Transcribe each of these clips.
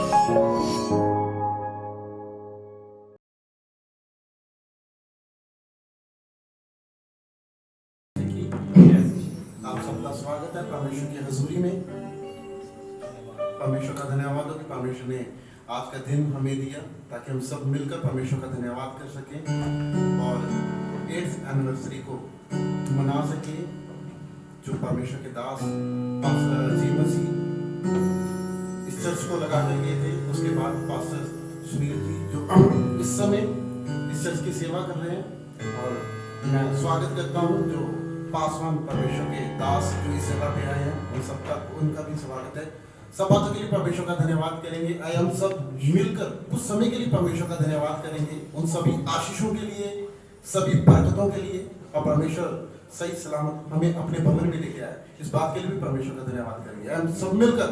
आप सबका स्वागत है परमेश्वर की हजूरी में। परमेश्वर का धन्यवाद हो कि परमेश्वर ने आज का दिन हमें दिया ताकि हम सब मिलकर परमेश्वर का धन्यवाद कर सकें और 8th एनिवर्सरी को मना सकें। जो परमेश्वर के दास पास्टर जी मसीह इस चर्च को लगा कर गए थे, उसके बाद पास्टर सुनील जी जो इस समय इस चर्च की सेवा कर रहे हैं, और मैं स्वागत करता हूँ जो पासवान परमेश्वर के दास जो इस जगह पे आए हैं, उन सबका उनका भी स्वागत है। सब बातों के लिए परमेश्वर का धन्यवाद करेंगे। आइए हम सब मिलकर कुछ समय के लिए परमेश्वर का धन्यवाद करेंगे, उन सभी आशीषों के लिए, सभी बरकतों के लिए, और परमेश्वर सही सलामत हमें अपने भवन में लेके आए, इस बात के लिए भी परमेश्वर का धन्यवाद करेंगे। हम सब मिलकर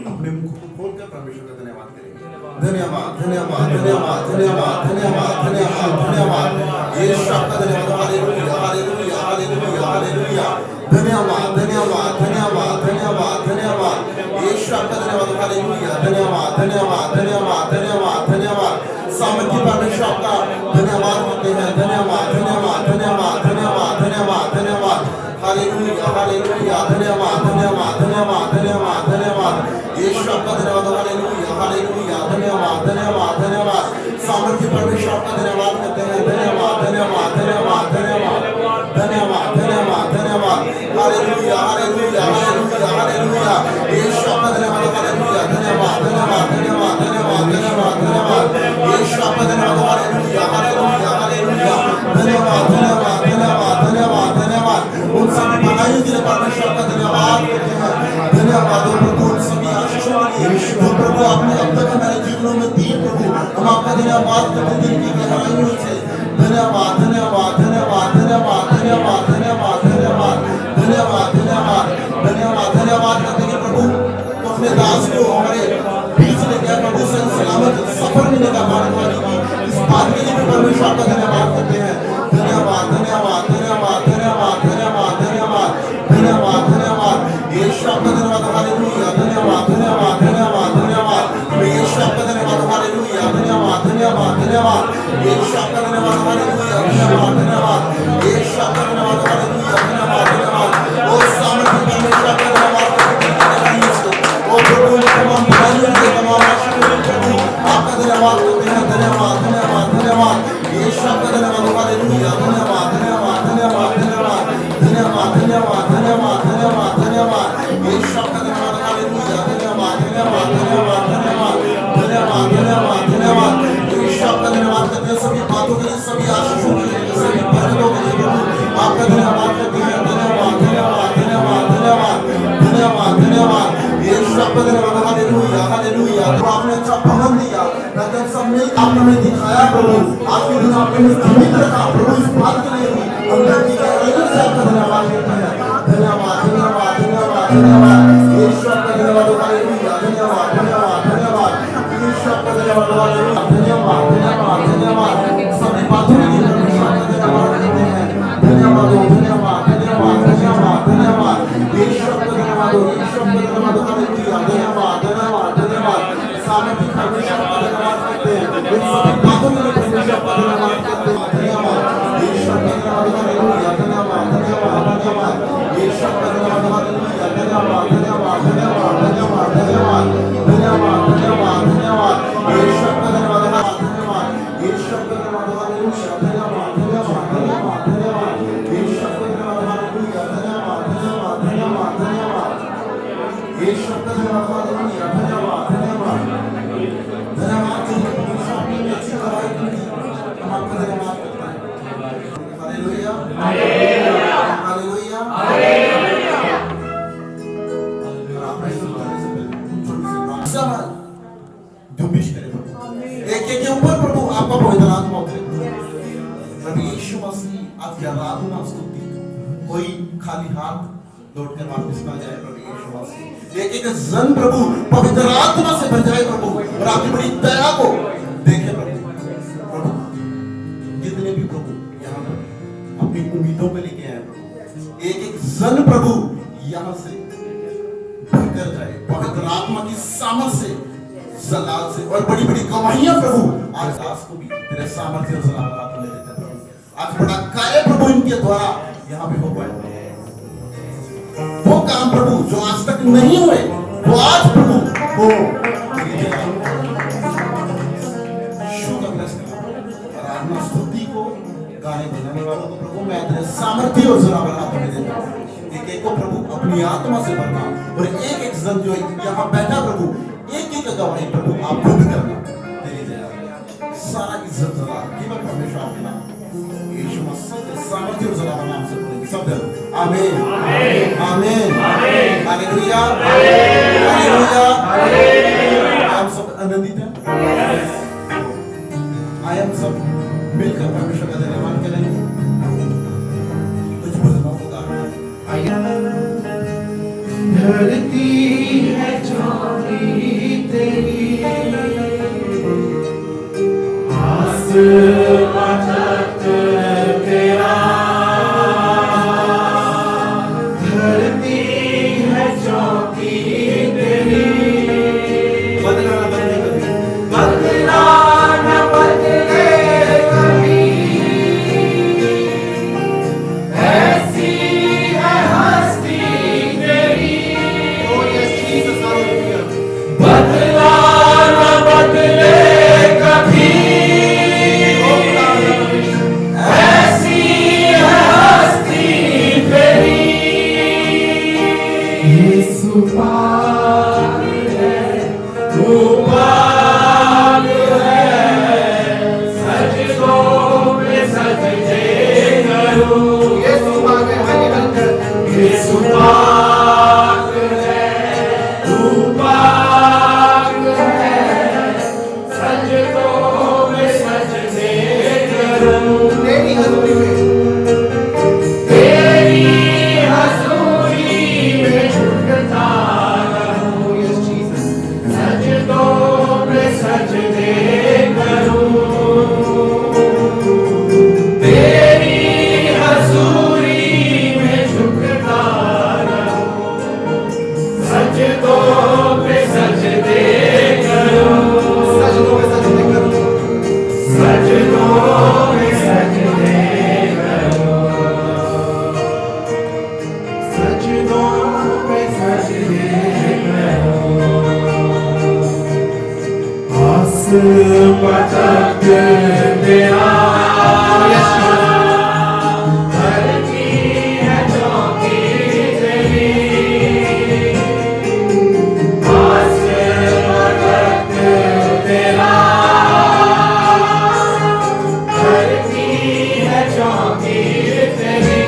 अपने मुख को खोलकर परमेश्वर का धन्यवाद करेंगे। धन्यवाद धन्यवाद धन्यवाद धन्यवाद धन्यवाद धन्यवाद धन्यवाद यीशु आपका धन्यवाद। Hallelujah hallelujah hallelujah hallelujah. धन्यवाद धन्यवाद धन्यवाद धन्यवाद धन्यवाद यीशु आपका धन्यवाद। हालेलुया धन्यवाद धन्यवाद धन्यवाद धन्यवाद धन्यवाद। सामर्थ्य परमेश्वर आपका धन्यवाद करते हैं। धन्यवाद धन्यवाद धन्यवाद धन्यवाद धन्यवाद धन्यवाद। हालेलुया हालेलुया धन्यवाद धन्यवाद धन्यवाद धन्यवाद धन्यवाद यीशु आपका धन्यवाद। हालेलुया हालेलुया धन्यवाद धन्यवाद धन्यवाद। सामर्थ्य परमेश्वर आपका धन्यवाद करते हैं। धन्यवाद धन्यवाद धन्यवाद धन्यवाद धन्यवाद धन्यवाद धन्यवाद। हालेलुया हालेलुया हालेलुया हालेलुया यीशु आपका धन्यवाद। हालेलुया धन्यवाद धन्यवाद धन्यवाद धन्यवाद धन्यवाद धन्यवाद यीशु आपका धन्यवाद। हालेलुया हालेलुया हालेलुया धन्यवाद धन्यवाद धन्यवाद धन्यवाद धन्यवाद। उन सभी भलाइयों के लिए परमेश्वर का धन्यवाद करते हैं। धन्यवाद प्रभु उन सभी आशीषों के लिए जो प्रभु आपने अब तक हमारे जीवनों में दी। प्रभु हम आपका धन्यवाद करते हैं दिल की गहराइयों से। धन्यवाद धन्यवाद धन्यवाद धन्यवाद धन्यवाद धन्यवाद धन्यवाद धन्यवाद धन्यवाद धन्यवाद धन्यवाद करते हैं प्रभु तो अपने दास को हमारे बीच में क्या प्रभु सही सलामत सफर में लेकर मारने की इस बात के लिए परमेश्वर आपका धन्यवाद करते हैं। धन्यवाद धन्यवाद धन्यवाद धन्यवाद धन्यवाद धन्यवाद धन्यवाद धन्यवाद यीशु आपका धन्यवाद। हालेलुया धन्यवाद धन्यवाद धन्यवाद धन्यवाद यीशु आपका धन्यवाद। हालेलुया धन्यवाद धन्यवाद धन्यवाद यीशु आपका धन्यवाद। हालेलुया धन्यवाद धन्यवाद यीशु आपका धन्यवाद। हालेलुया धन्यवाद धन्यवाद। ओ सामर्थ्य परमेश्वर आपका धन्यवाद करते हैं। ओ प्रभु तमाम भलाइयों के तमाम आशीषों के प्रभु आपका धन्यवाद करते हैं। धन्यवाद धन्यवाद धन्यवाद यीशु आपका धन्यवाद। हालेलुया धन्यवाद धन्यवाद धन्यवाद धन्यवाद धन्यवाद धन्यवाद धन्यवाद धन्यवाद धन्यवाद यीशु आपका धन्यवाद। हालेलुया धन्यवाद धन्यवाद धन्यवाद धन्यवाद धन्यवाद धन्यवाद धन्यवाद यीशु आपका धन्यवाद करते हैं। सभी बातों के लिए, सभी आशीषों के लिए, सभी बरकतों के लिए प्रभु आपका धन्यवाद करते हैं। धन्यवाद धन्यवाद धन्यवाद धन्यवाद धन्यवाद धन्यवाद यीशु आपका धन्यवाद। Hallelujah hallelujah. तो आपने अच्छा भवन दिया ताकि हम सब मिल आपने हमें दिखाया प्रभु। आज के दिन आपने हमें जीवित रखा प्रभु। इस बात के लिए अंदर की गहराइयों से आपका धन्यवाद करते हैं। धन्यवाद धन्यवाद धन्यवाद धन्यवाद यीशु आपका धन्यवाद। हालेलुया धन्यवाद धन्यवाद धन्यवाद यीशु आपका धन्यवाद। हालेलुया धन्यवाद धन्यवाद धन्यवाद सभी बातों के लिए परमेश्वर आपका धन्यवाद करते हैं। धन्यवाद धन्यवाद धन्यवाद धन्यवाद धन्यवाद यीशु आपका धन्यवाद। यीशु आपका धन्यवाद। हालेलुया धन्यवाद धन्यवाद धन्यवाद सामर्थ्य परमेश्वर आपका धन्यवाद करते हैं। इन सभी बातों के लिए परमेश्वर आपका धन्यवाद करते हैं। धन्यवाद यीशु आपका धन्यवाद। हालेलुया धन्यवाद धन्यवाद धन्यवाद यीशु आपका धन्यवाद। हालेलुया धन्यवाद धन्यवाद धन्यवाद धन्यवाद धन्यवाद धन्यवाद धन्यवाद धन्यवाद यीशु आपका धन्यवाद। धन्यवाद यीशु आपका धन्यवाद। हालेलुया धन्यवाद धन्यवाद धन्यवाद धन्यवाद यीशु आपका धन्यवाद। हालेलुया धन्यवाद धन्यवाद धन्यवाद धन्यवाद यीशु आपका धन्यवाद। हालेलुया धन्यवाद धन्यवाद धन्यवाद अच्छी खराई हम आपका धन्यवाद करते हैं। Hallelujah hallelujah hallelujah hallelujah. एक के ऊपर प्रभु आपका पवित्र आत्मा उतरे। प्रभु यीशु मसीह आज की आराधना स्तुति कोई खाली हाथ लौट कर वापस ना जाए। प्रभु यीशु मसीह एक एक जन प्रभु पवित्र आत्मा से भर जाए प्रभु, और आपकी बड़ी दया को देखे प्रभु। प्रभु जितने भी प्रभु यहाँ पर अपनी उम्मीदों पे लेके आए प्रभु, एक एक जन प्रभु यहाँ से भरकर जाए पवित्र आत्मा की सामर्थ से जलाल से और बड़ी बड़ी गवाहियां प्रभु आज दास को भी तेरे सामर्थ्य और जलाल हाथ में देते हैं प्रभु। आज बड़ा कार्य प्रभु इनके द्वारा यहाँ पे हो पाए, वो काम प्रभु जो आज तक नहीं हुए वो आज प्रभु हो। शुद्ध आराधना स्तुति को गाने बजाने वालों को प्रभु मैं तेरे सामर्थ्य और जलाल हाथ में देता हूँ। एक एक को प्रभु अपनी आत्मा से भरना और एक एक जन जो यहाँ बैठा प्रभु एक एक गवाही प्रभु आप खुद करना। तेरी दया सारा इज्जत जलाल केवल हमेशा आपके नाम यीशु मसीह के सामर्थ्य और जलाल नाम से बोलेंगे सब जन आमीन आमीन हालेलुया हालेलुया। आप सब आनंदित हैं, आए हम सब मिलकर परमेश्वर का धन्यवाद करेंगे। कुछ भजनों को धरती है चौकी तेरी, आसमां तख्त तेरा। धरती है चौकी तेरी, बदला न बदले कभी, बदला न बदले कभी। ऐसी है हस्ती तेरी, बदला न बदले कभी। ऐसी है हस्ती तेरी। यीशु पाक है, तू पाक है, सजदों में सजदे करूं। यीशु पाक है, यीशु पाक है, तू पाक है, सजदों में सजदे करूं। तेरी हज़ूरी में, तेरी हज़ूरी में झुकता रहूं। यस जीसस, सजदों में सजदे करूं। तेरी हज़ूरी में झुकता रहूं। सजदों में सजदे करूं। सजदों में सजदे करूं। सजदों में सजदे करूं। सजदों में सजदे करूं। आसमां तख्त तेरा, धरती है चौकी तेरी। आसमां तख्त तेरा, धरती है चौकी तेरी।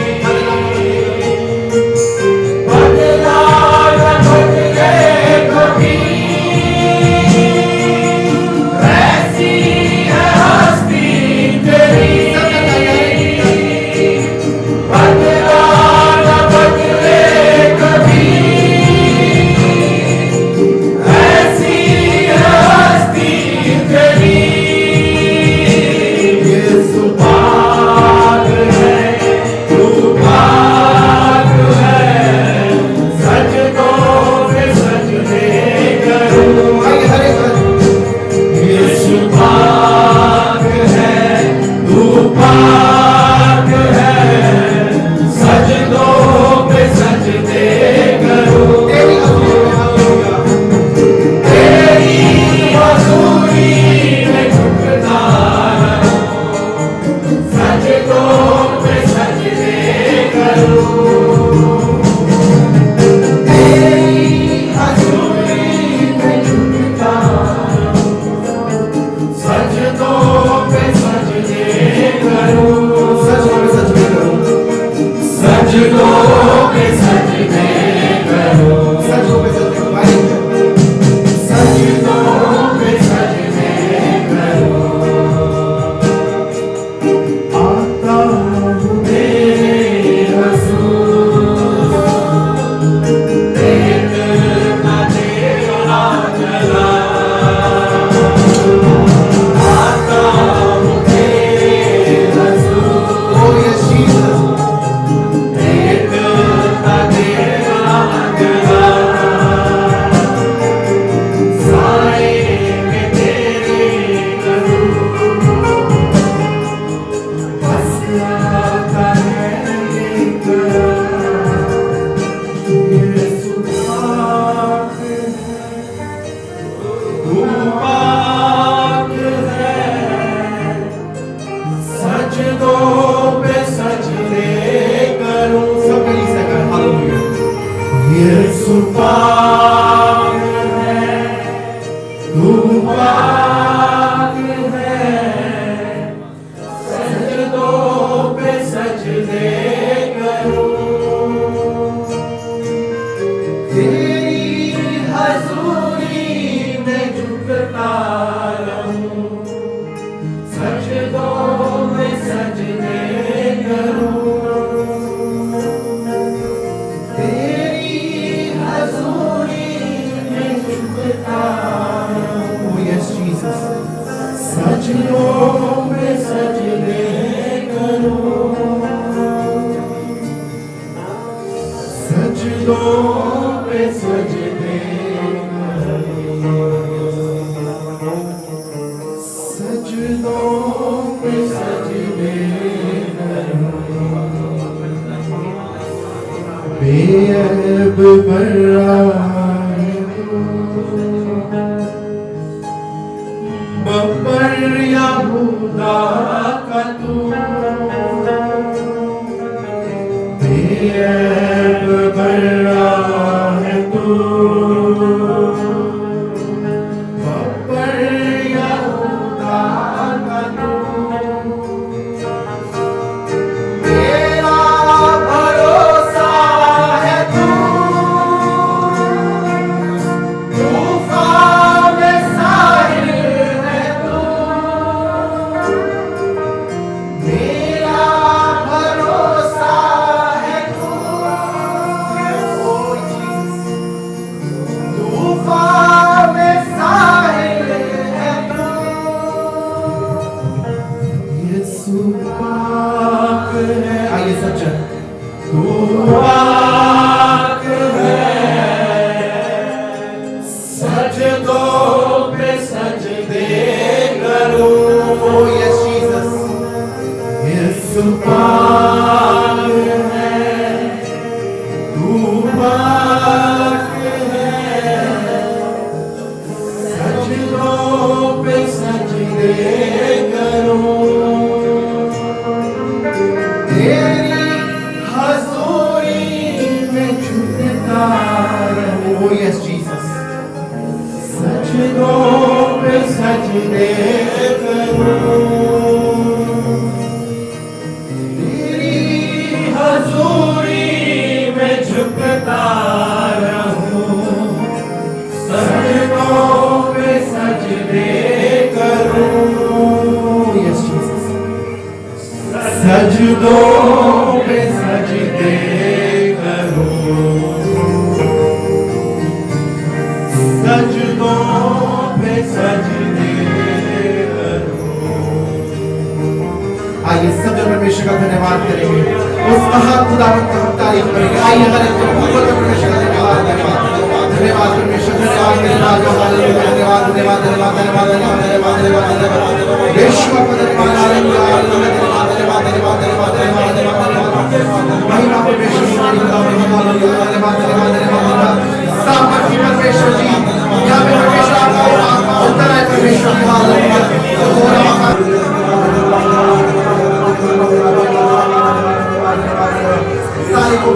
बदला न बदले कभी, ऐसी है हस्ती यीशु पाक है, तू पाक है, सजदों पे सजदे करूं, तेरी हजूरी में झुकता रहूं, सजदों में सजदे करूं, तेरी हजूरी में झुकता रहूं। Oh yes, Jesus. सजदों में सजदे करूं, सजदों में सजदे करूं, सजदों में सजदे करूं, बेअब बर्रा है तू, बब्बर यहूदा का तू, बेअब बर्रा है तू, बब्बर यहूदा का तू, मेरा भरोसा है तू, तूफान में साहिल है तू, मेरा भरोसा है तू, Oh Jesus. तूफान में साहिल है तू, यीशु पाक है, आइए सब चल। तू पाक है, सजदों पे सजदे करूं, Oh yes, Jesus. यीशु पाक है, तू पाक है, सजदों पे सजदे करूं, तेरी हजूरी में झुकता रहूं। Oh yes, Jesus. सजदों पे सजदे करूं, तेरी हजूरी में झुकता रहूं, सजदों पे सजदे करूं, Oh yes, Jesus. सजदों पे सजदे करूं, सजदों पे सजदे करूं। आइए सब जन परमेश्वर का धन्यवाद करेंगे, उस महान खुदावंत का हम तारीफ करेंगे। आइए हर एक ऊपर का परमेश्वर का धन्यवाद धन्यवाद धन्यवाद परमेश्वर धन्यवाद धन्यवाद हालेलुया धन्यवाद धन्यवाद धन्यवाद धन्यवाद धन्यवाद धन्यवाद धन्यवाद धन्यवाद यीशु का धन्यवाद हालेलुया हालेलुया धन्यवाद धन्यवाद धन्यवाद धन्यवाद धन्यवाद धन्यवाद महिमा परमेश्वर की हालेलुया धन्यवाद धन्यवाद धन्यवाद सामर्थी परमेश्वर जी, यहाँ पे परमेश्वर आपका उत्तर है परमेश्वर की हालेलुया सारी को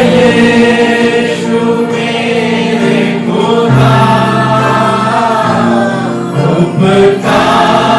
यीशु मेरे खुदा, उपकार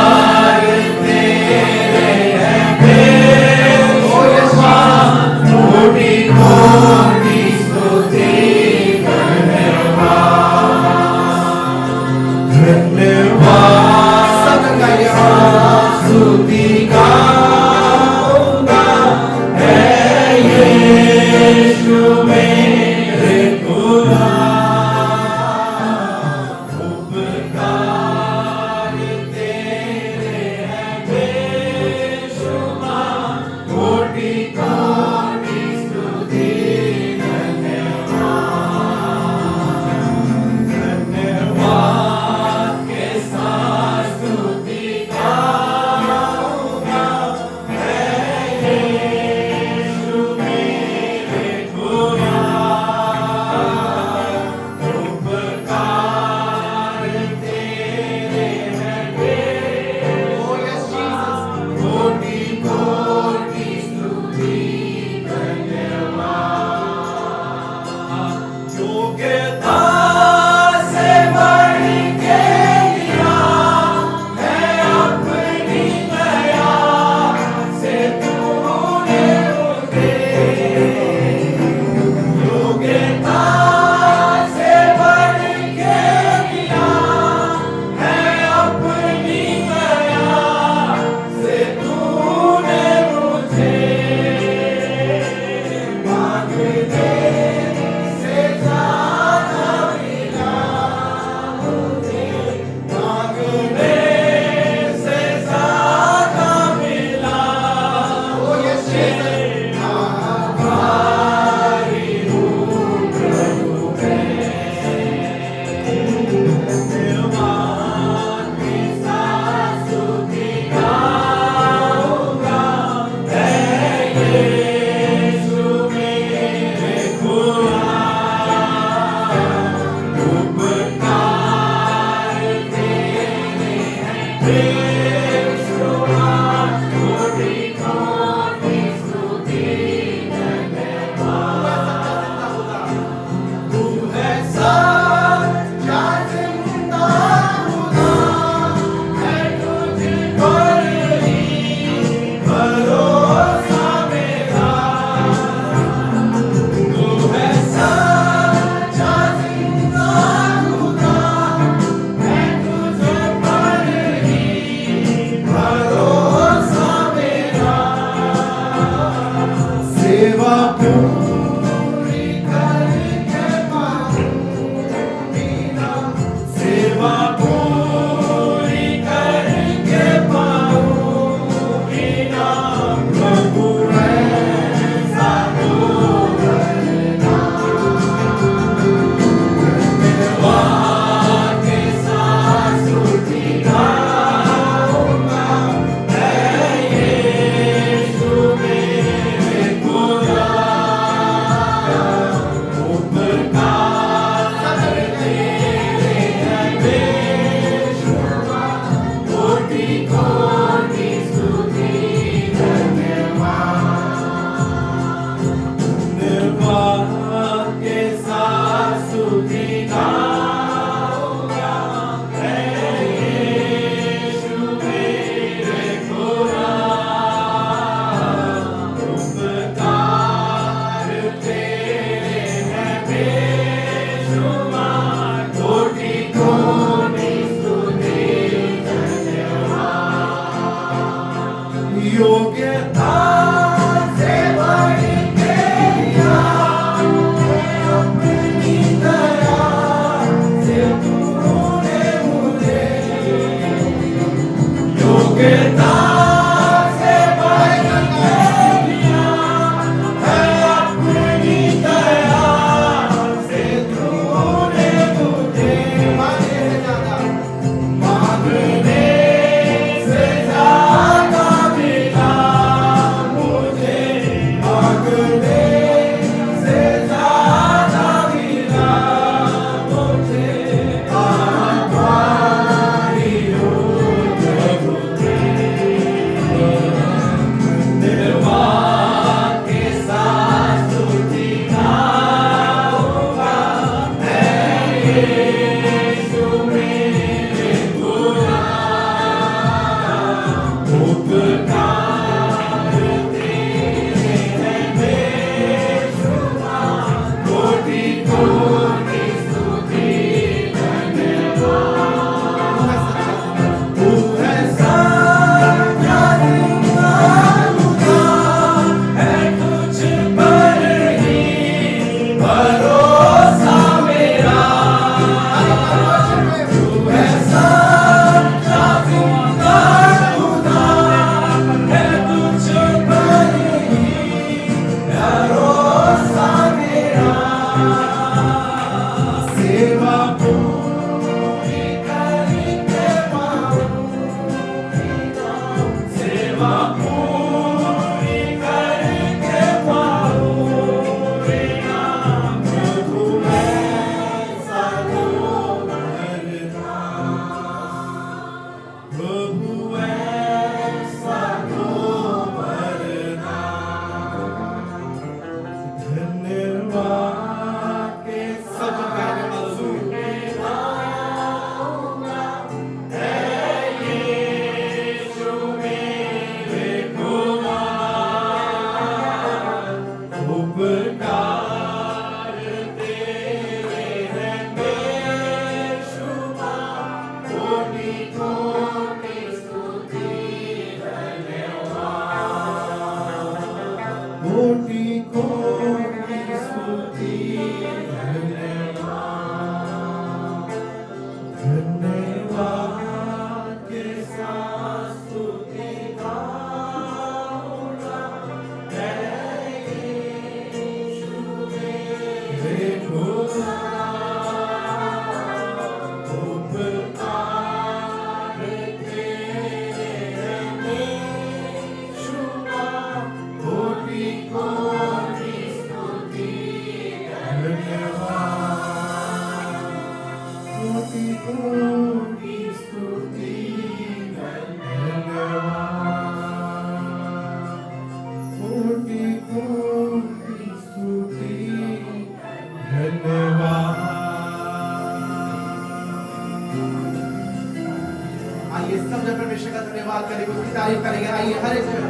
परमेश्वर का धन्यवाद करेंगे, उसकी तारीफ करेंगे। आइए हर एक जन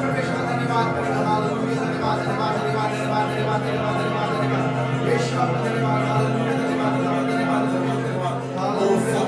परमेश्वर का धन्यवाद करेगा। हालेलुया, धन्यवाद धन्यवाद धन्यवाद धन्यवाद धन्यवाद धन्यवाद धन्यवाद धन्यवाद यीशु आपका धन्यवाद। हालेलुया, धन्यवाद धन्यवाद धन्यवाद धन्यवाद हालेलुया।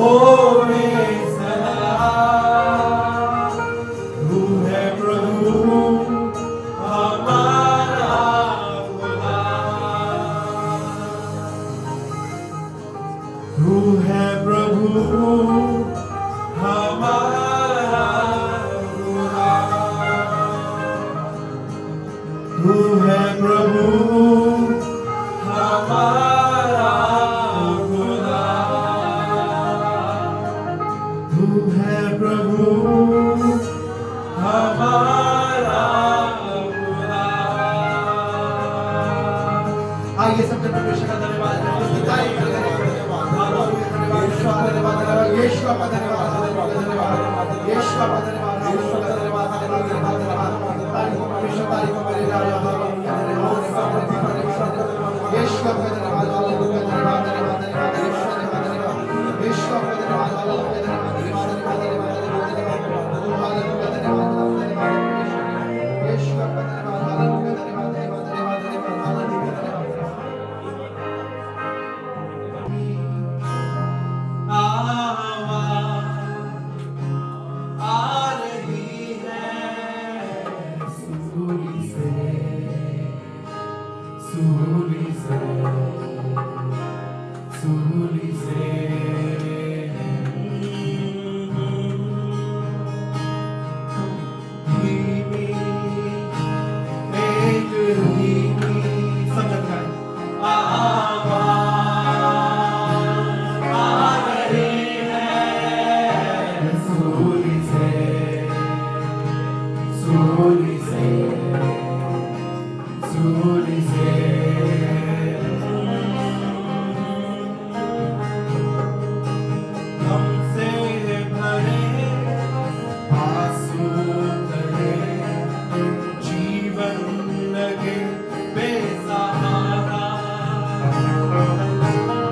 होवे सदा। तू है प्रभु हमारा खुदा। तू है प्रभु हमारा खुदा। तू है प्रभु हमारा खुदा। तू है प्रभु हमारा खुदा। आइए सब जन परमेश्वर का धन्यवाद करें, उसकी तारीफ करें। हालेलुया, धन्यवाद, धन्यवाद, धन्यवाद, यीशु का धन्यवाद, धन्यवाद, यीशु का धन्यवाद, यीशु का धन्यवाद, धन्यवाद, धन्यवाद, तारीफ हो परमेश्वर, तारीफ हो मेरे राजा, हालेलुया, धन्यवाद, यीशु का धन्यवाद, हालेलुया, धन्यवाद, धन्यवाद, धन्यवाद, यीशु का धन्यवाद, यीशु का धन्यवाद, हालेलुया, धन्यवाद, धन्यवाद, धन्यवाद, हालेलुया, धन्यवाद, धन्यवाद, यीशु का धन्यवाद, हालेलुया, धन्यवाद, धन्यवाद, धन्यवाद, हालेलुया, धन्यवाद। आ रही है सूली से, सूली से, सूली से। धीमी एक धीमी सब जगह आवाज़ आ रही है सूली से, सूली से, सूली से। हमसे भरे आंसू तले जीवन लगे बेसहारा।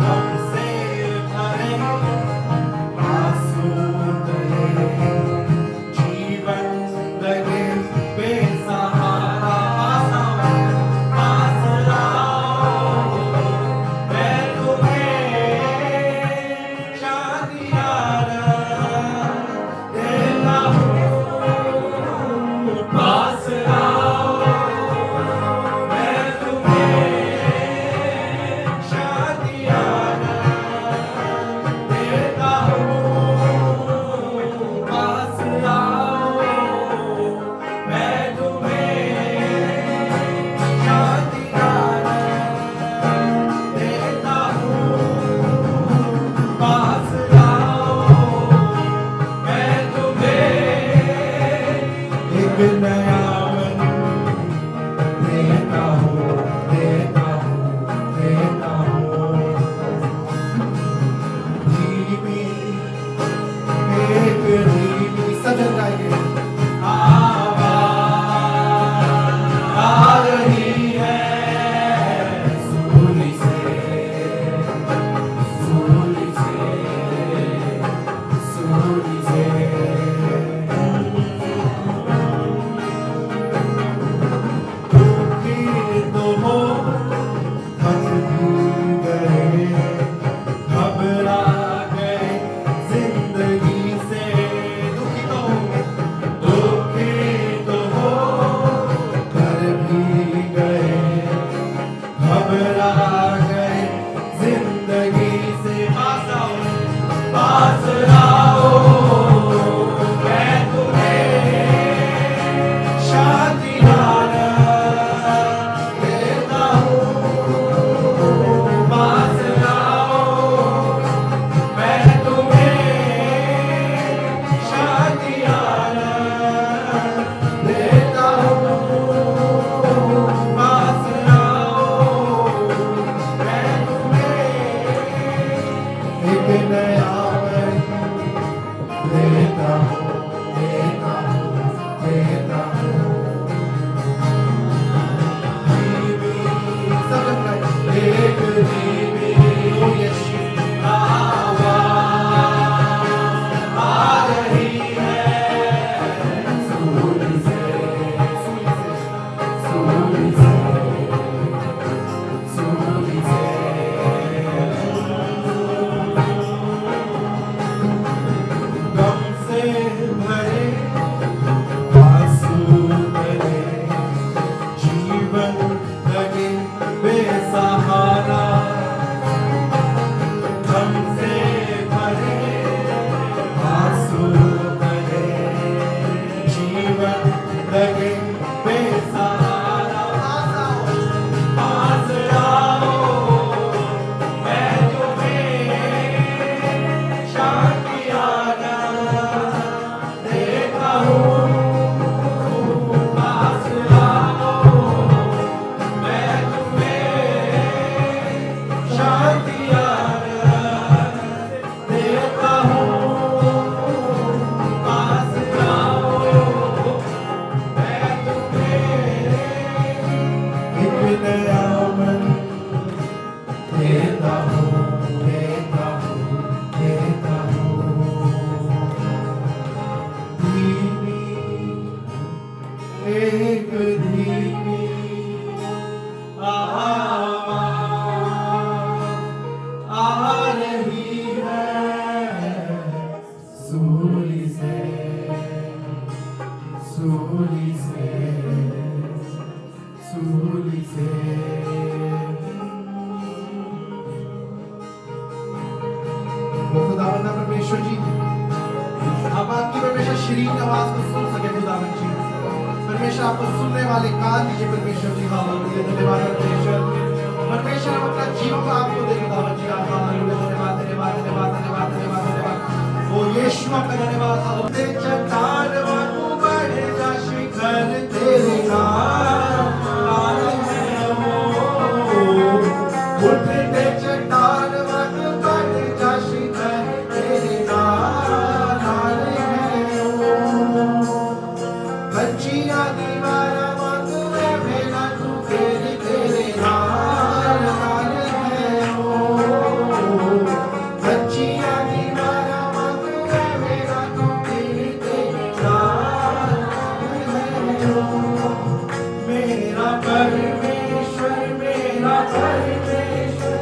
हमसे भरे आंसू तले जीवन लगे बेसहारा। पास लाओ मैं तुम्हें शादियारा देता हूँ। पास लाओ मैं तुम्हें शादियारा देता हूँ। पास लाओ मैं तुम्हें शादियारा देता हूँ। पास लाओ मैं तुम्हें एक नया मन देता हूँ, देता हूँ, देता हूँ। धीमी एक धीमी सजन गाएंगे। आवाज़ आ रही है सूली से, सूली से, सूली से। दुखी तो हो थक भी गए, घबरा गए जिंदगी से। दुखी तो हो कर भी गए, घबरा गए जिंदगी से। पास आओ मैं तुम्हें शादियारा देता हूँ। पास आओ मैं तुम्हें शादियारा देता हूँ। पास आओ शरीर की आवाज को सुन सके खुदावन जी। परमेश्वर आपको सुनने वाले कान दीजिए परमेश्वर जी। हालेलुया धन्यवाद परमेश्वर। परमेश्वर हम अपना जीवन को आपको दे खुदावन जी। हालेलुया धन्यवाद धन्यवाद धन्यवाद धन्यवाद धन्यवाद धन्यवाद। ओ यीशु आपका धन्यवाद। हालेलुया चट्टान वाकू बढ़े जा शिखर तेरे नाल है वो। उठते चट्टान वाकू बढ़े जा शिखर तेरे नाल है वो। बच्चियां दीवारा वाकू है भेना तू तेरे तेरे नाल है वो। बच्चियां दीवारा वाकू है भेना तू तेरे तेरे नाल है वो। मेरा परमेश्वर मेरा परमेश्वर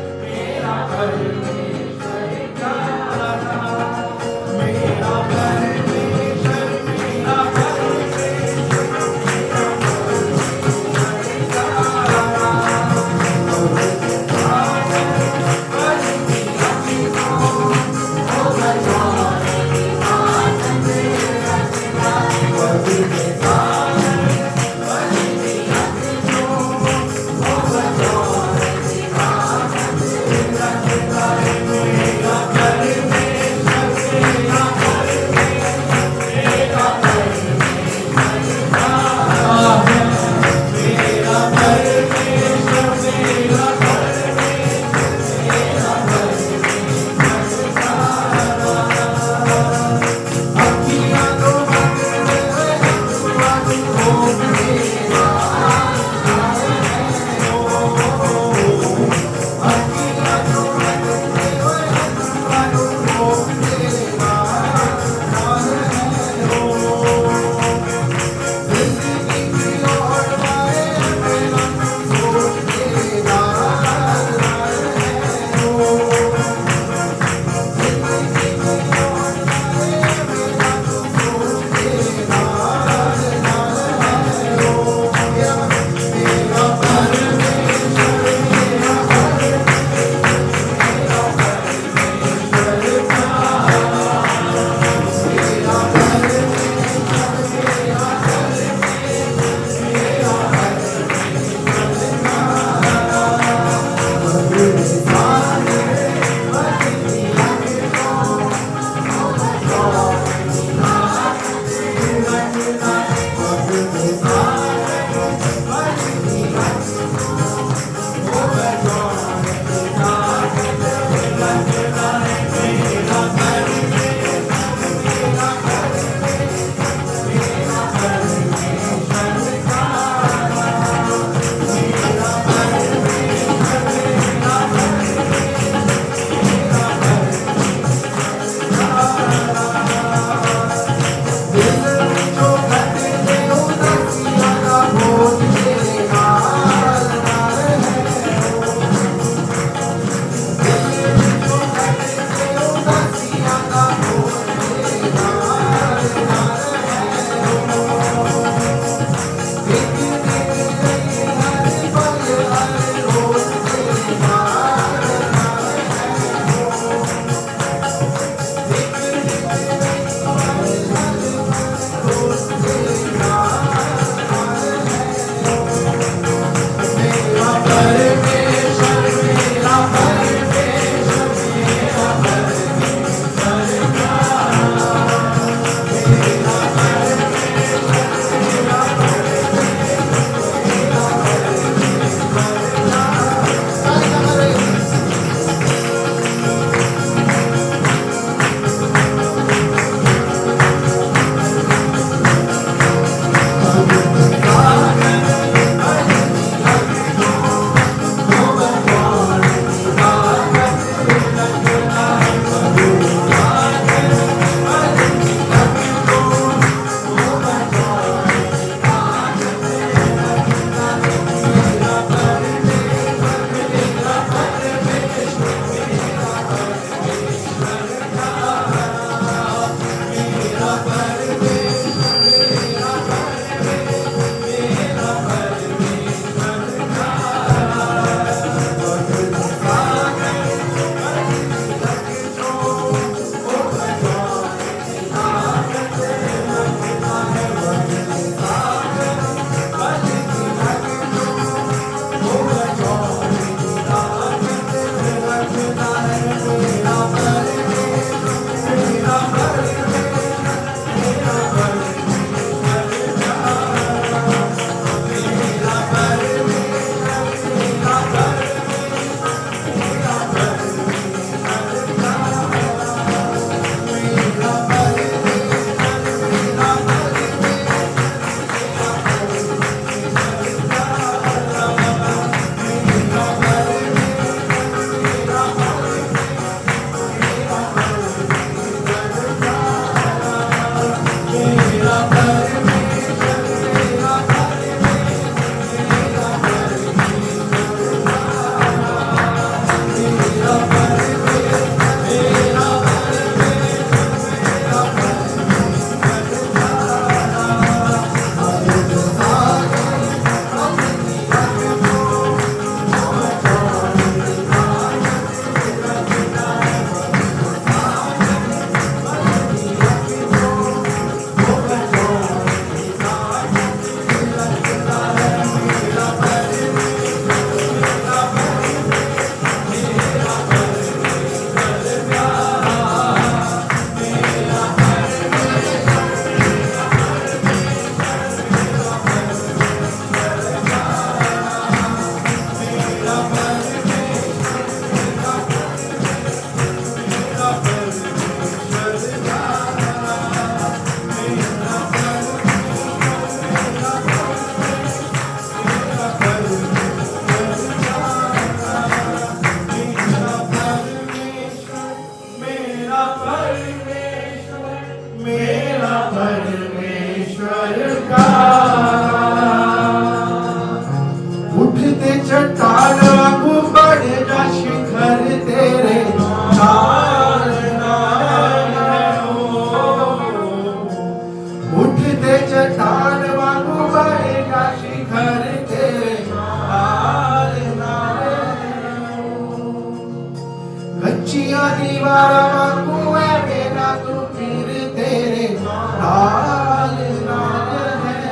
दीवारा वांगू है मेरा तू पीर तेरे नाल नाल है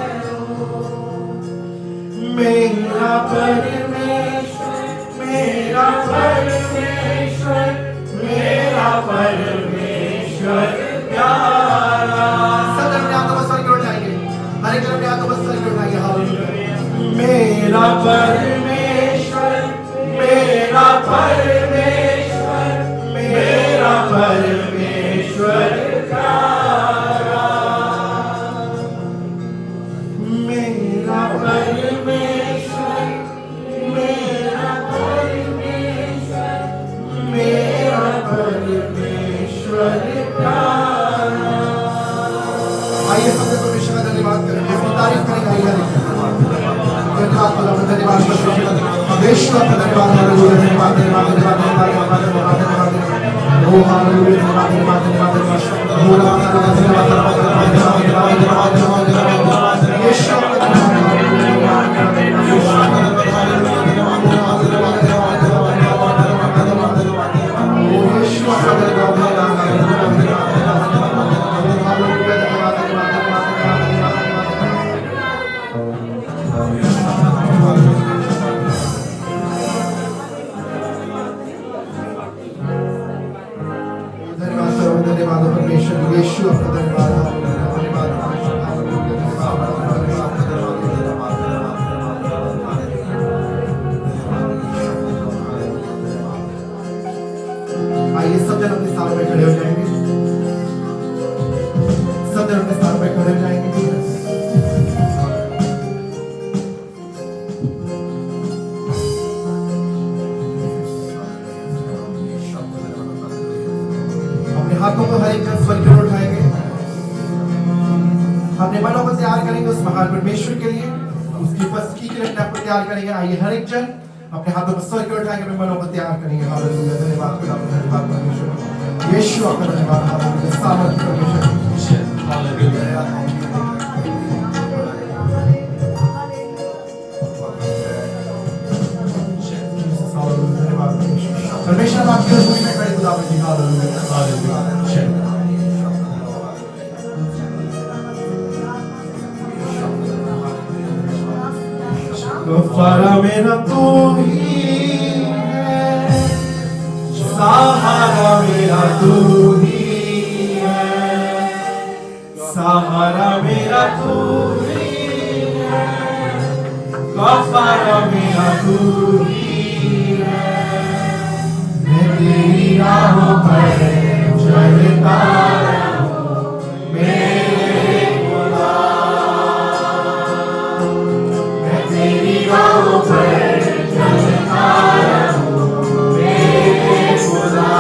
मेरा परमेश्वर मेरा परमेश्वर मेरा परमेश्वर प्यारा। सब जन यहाँ तो बस स्वर की ओर जाएंगे, हर एक जन यहाँ तो बस स्वर की ओर जाएंगे। हालेलुया। मेरा परमेश्वर मेरा परमेश्वर मेरा परमेश्वर प्यारा मेरा परमेश्वर मेरा परमेश्वर मेरा परमेश्वर प्यारा। आइए सबसे परमेश्वर का धन्यवाद करें, अपनी तारीफ करेंगे। आइए धन्यवाद खुदावंद, धन्यवाद परमेश्वर का धन्यवाद। हालेलुया। धन्यवाद धन्यवाद धन्यवाद धन्यवाद धन्यवाद धन्यवाद धन्यवाद। ओ हालेलुया। धन्यवाद धन्यवाद धन्यवाद धन्यवाद। ओ धन्यवाद धन्यवाद धन्यवाद धन्यवाद धन्यवाद। यीशु का आइए सब जन अपने स्थान में खड़े हो जाएंगे, सब जन अपने स्थान में खड़े हो जाएंगे। अपने हाथों को हर एक जन स्वर की ओर उठाएंगे, अपने मनों को तैयार करेंगे उस महान परमेश्वर के लिए, उसकी उपस्थिति के लिए अपने आप को तैयार करेंगे। आइए हर एक जन अपने हाथों को स्वर की ओर उठाएंगे, अपने मनों को तैयार करेंगे। हालेलुया। धन्यवाद खुदावंद, धन्यवाद परमेश्वर। यीशु आपका धन्यवाद। हालेलुया। सामर्थ्य परमेश्वर। हालेलुया। धन्यवाद परमेश्वर। आपकी हजूरी में खड़े खुदावंद जी। हालेलुया। हालेलुया। गफ़ारा मेरा तू ही है, सहारा मेरा तू ही है, सहारा मेरा तू ही है, गफ़ारा मेरा तू ही है। मैं तेरी राहों पर चलता रहूं मेरे खुदा, मैं तेरी राहों पर चलता रहूं मेरे खुदा।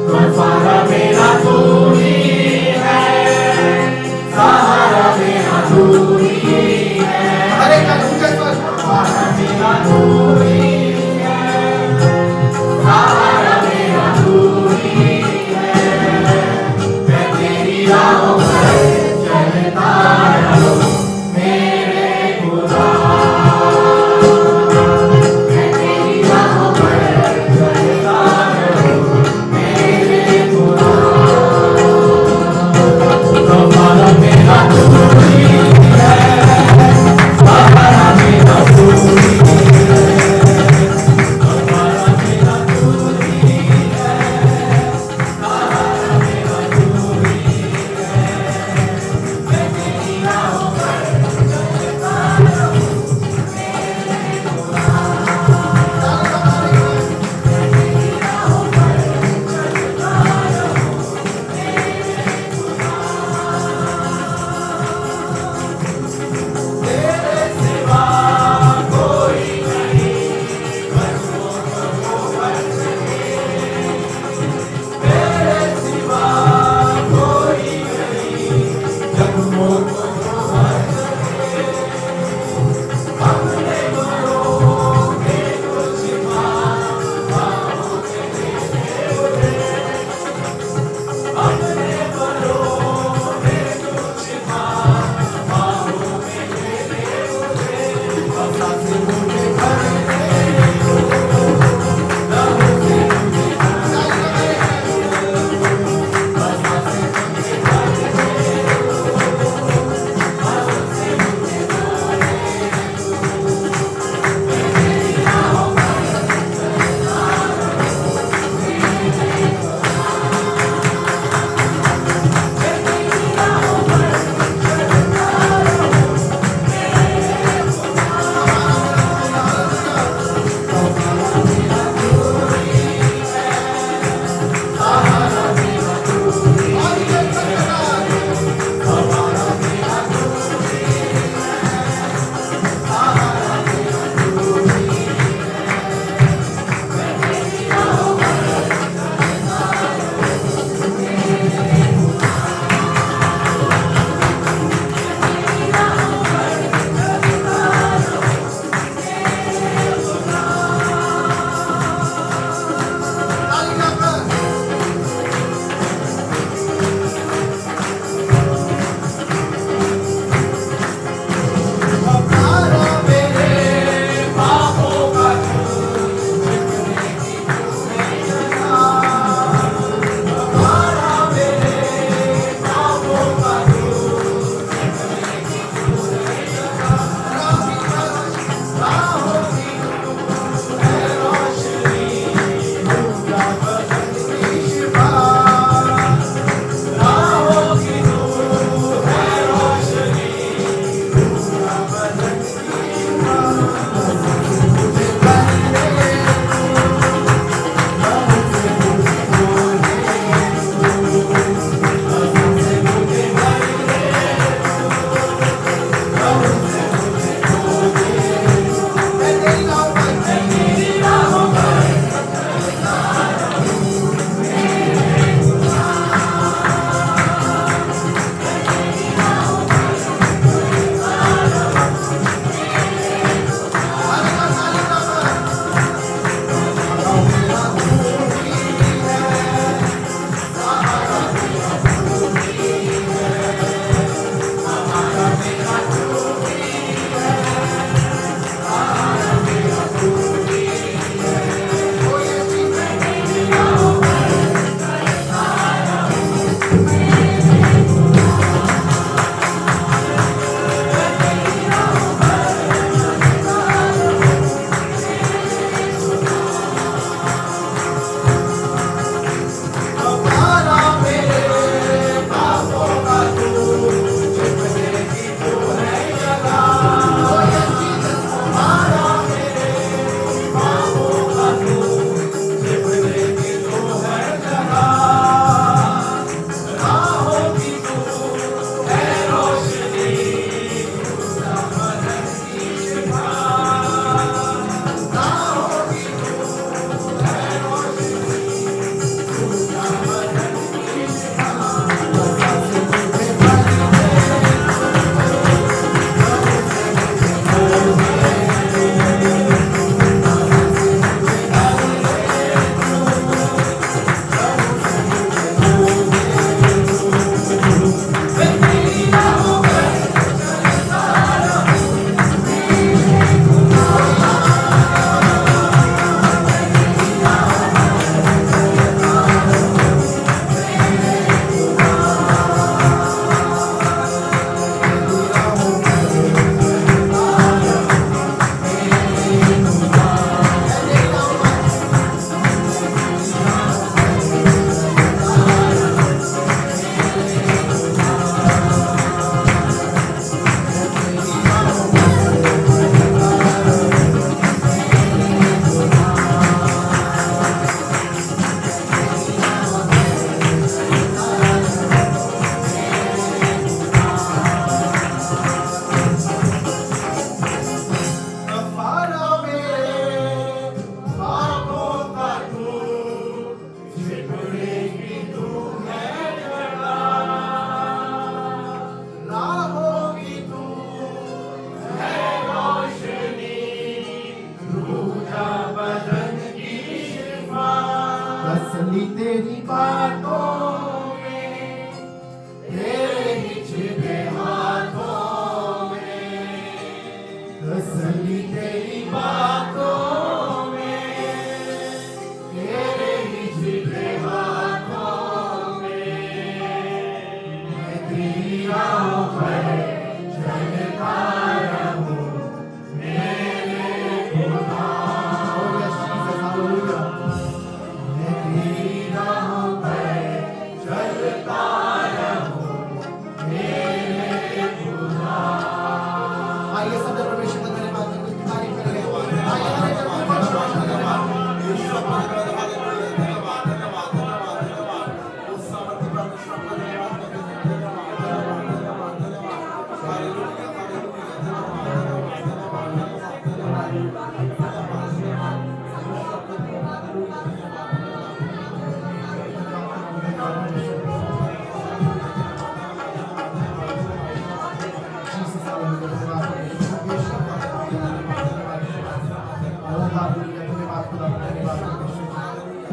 गफ़ारा मेरा तू ही है, सहारा मेरा तू ही है, गफ़ारा मेरा तू ही है, सहारा मेरा तू ही है। तेरी बातों में, तेरे ही छिपे हाथों में, तसल्ली तेरी बातों में, तेरे ही छिपे हाथों में, मैं तेरी राहों पर चलता रहूं मेरे खुदा। Oh yes, Jesus, hallelujah. मैं तेरी राहों पर चलता रहूं मेरे खुदा। आइए सब जन परमेश्वर का धन्यवाद करके उसकी तारीफ करेंगे। आइए हर एक जन परमेश्वर का धन्यवाद। Jesus, hallelujah, धन्यवाद परमेश्वर। Oh, hallelujah, धन्यवाद खुदा, धन्यवाद परमेश्वर।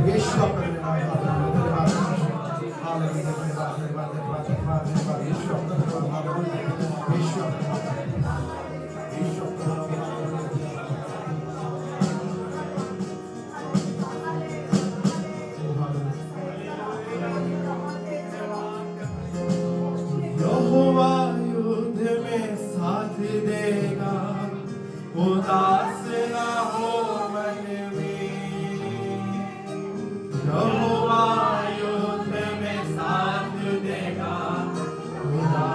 यीशु आपका धन्यवाद, hallelujah, धन्यवाद परमेश्वर। Hallelujah, धन्यवाद, धन्यवाद, धन्यवाद, धन्यवाद, धन्यवाद। यीशु आपका धन्यवाद, hallelujah, यीशु आपका धन्यवाद, यीशु आपका धन्यवाद। Oh, hallelujah। यहोवा युद्ध में साथ देगा, उदास ना हो मन में। यहोवा युद्ध में साथ देगा, उदास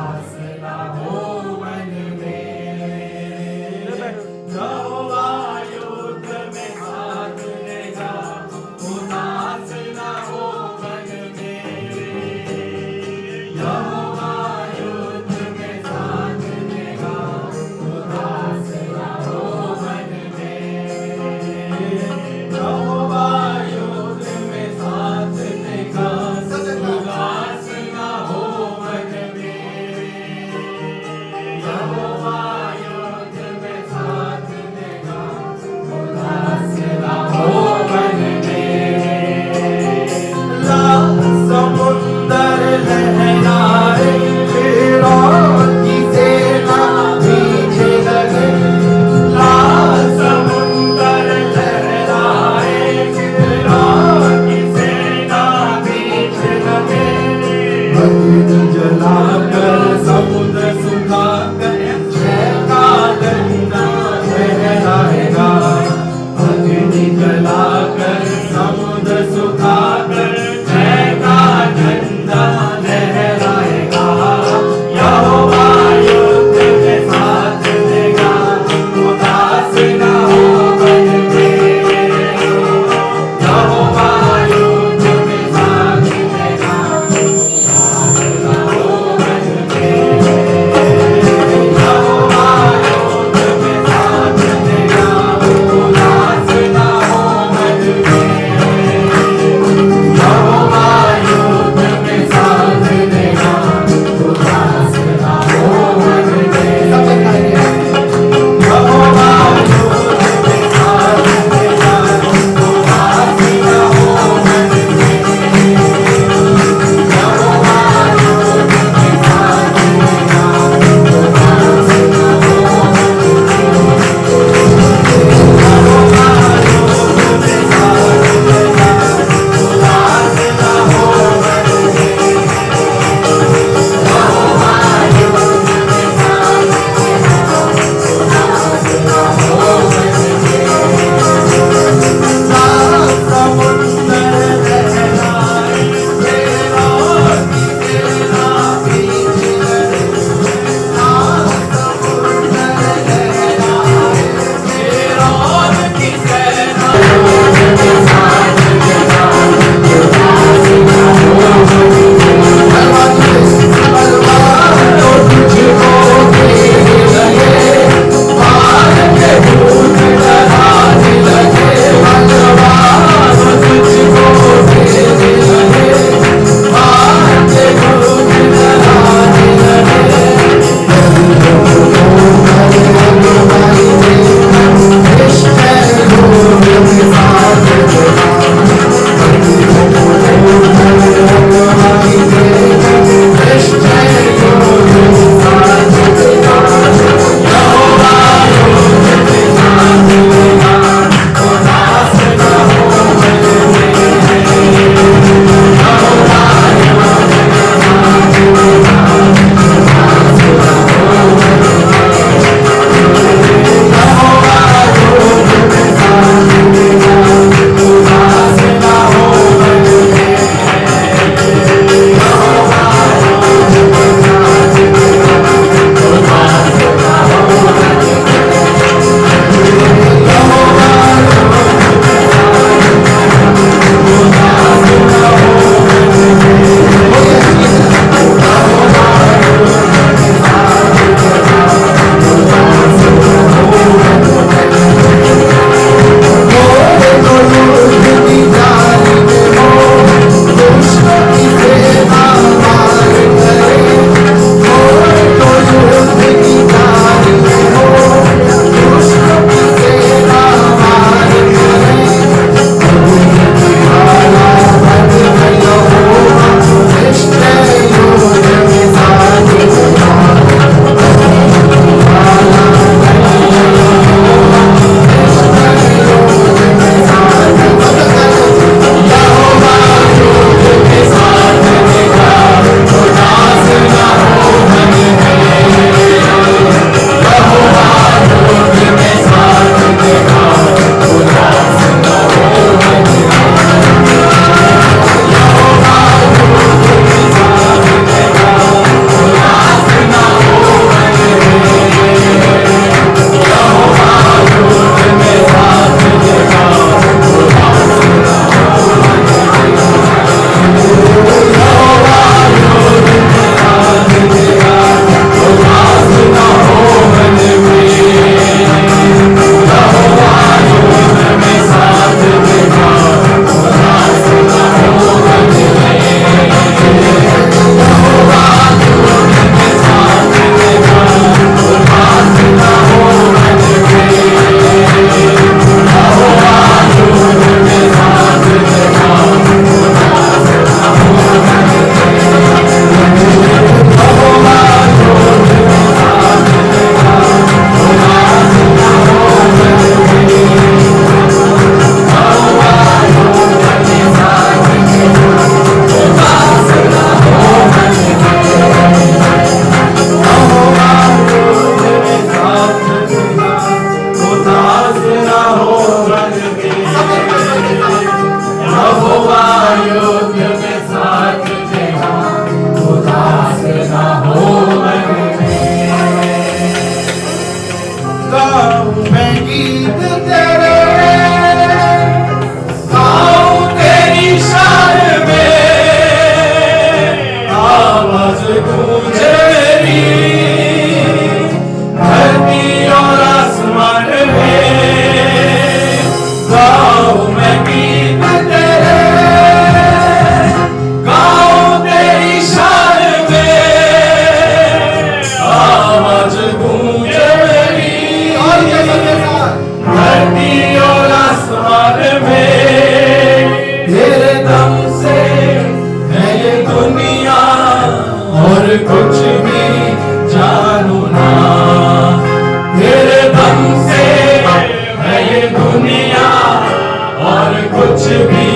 कुछ भी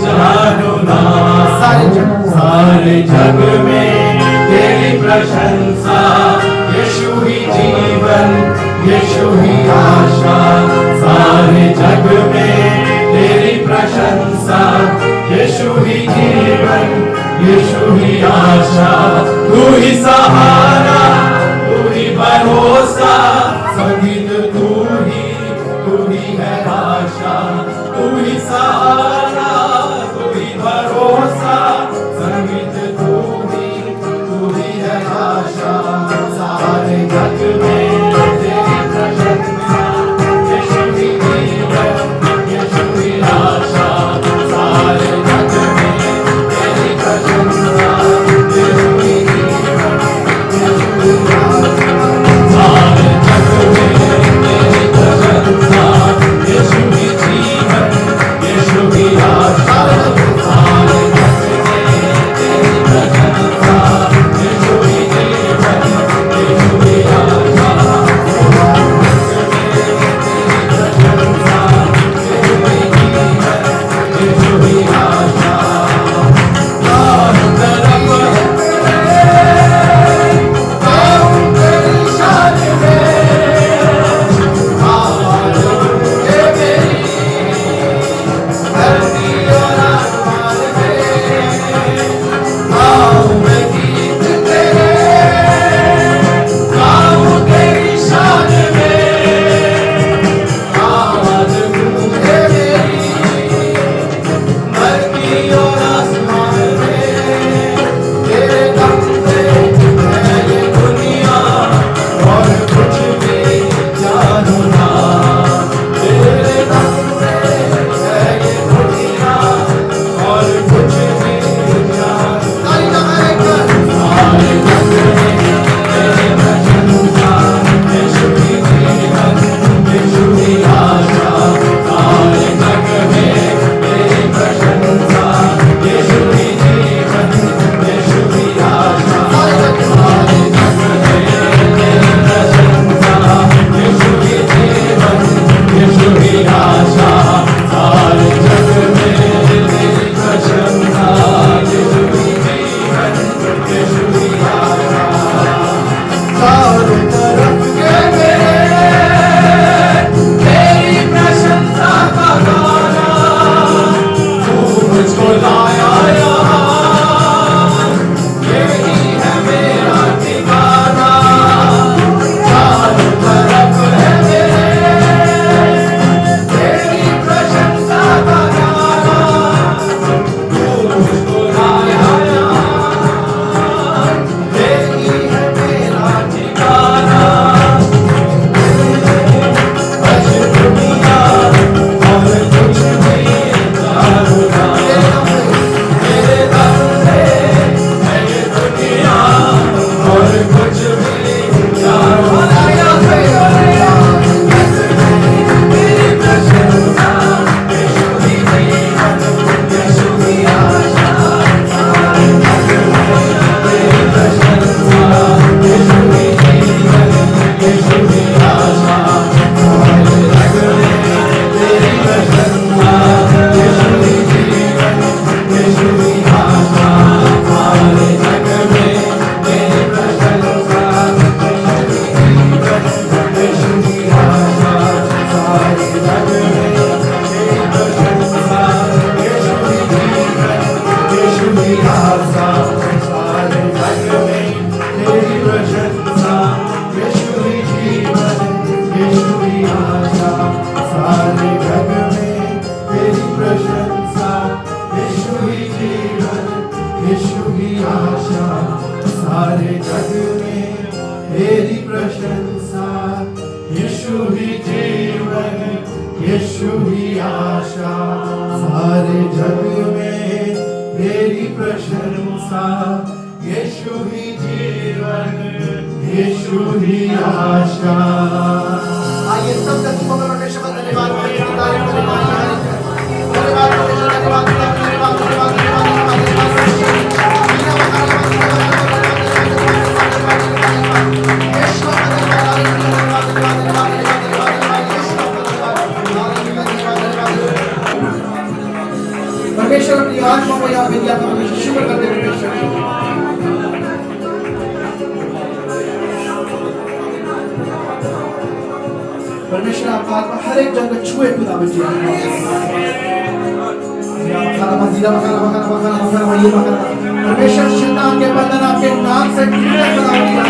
जानो ना, सारे जग में तेरी प्रशंसा। यीशु ही जीवन, यीशु ही आशा, सारे जग में तेरी प्रशंसा। यीशु ही जीवन, यीशु ही आशा, तू ही सहारा, तू ही भरोसा, संगीत तू ही है आशा। तू ही सहारा, तू ही भरोसा, संगीत तू ही है आशा। सारे जग में तेरी प्रशंसा। यीशु ही जीवन, यीशु ही आशा, सारे जग में तेरी प्रशंसा। यीशु ही जीवन, यीशु ही आशा, सारे जग में तेरी प्रशंसा। यीशु ही जीवन, यीशु ही आशा, सारे जग में तेरी प्रशंसा। यीशु ही जीवन, यीशु ही आशा, यीशु ही आशा। चारों तरफ शान यीशु ही आशा, सारे जग में तेरी प्रशंसा। यीशु ही जीवन, यीशु ही आशा। आइए सब तत्वों में परमेश्वर का धन्यवाद करें, तारीफ करें, धन्यवाद परमेश्वर अपनी आत्मा को यहाँ पे दिया था, परमेश्वर शुक्र करते हैं परमेश्वर। परमेश्वर आपका आत्मा हर एक जन को छुए खुदा बच्चे। परमेश्वर शैतान के बंधन आपके नाम से टूटे खुदा बच्चे।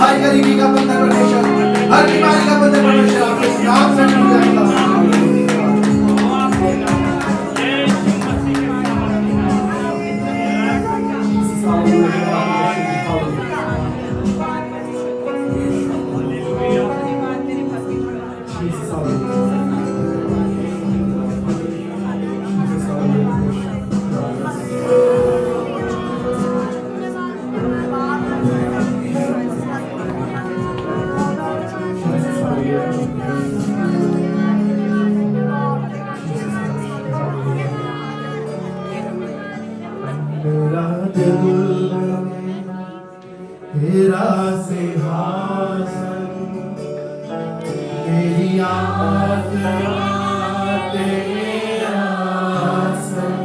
हर गरीबी का बंधन परमेश्वर, हर बीमारी का बंधन परमेश्वर आपके नाम से टूटे खुदा। तेरा सिंहासन मेरी आत्मा तेरा आसन,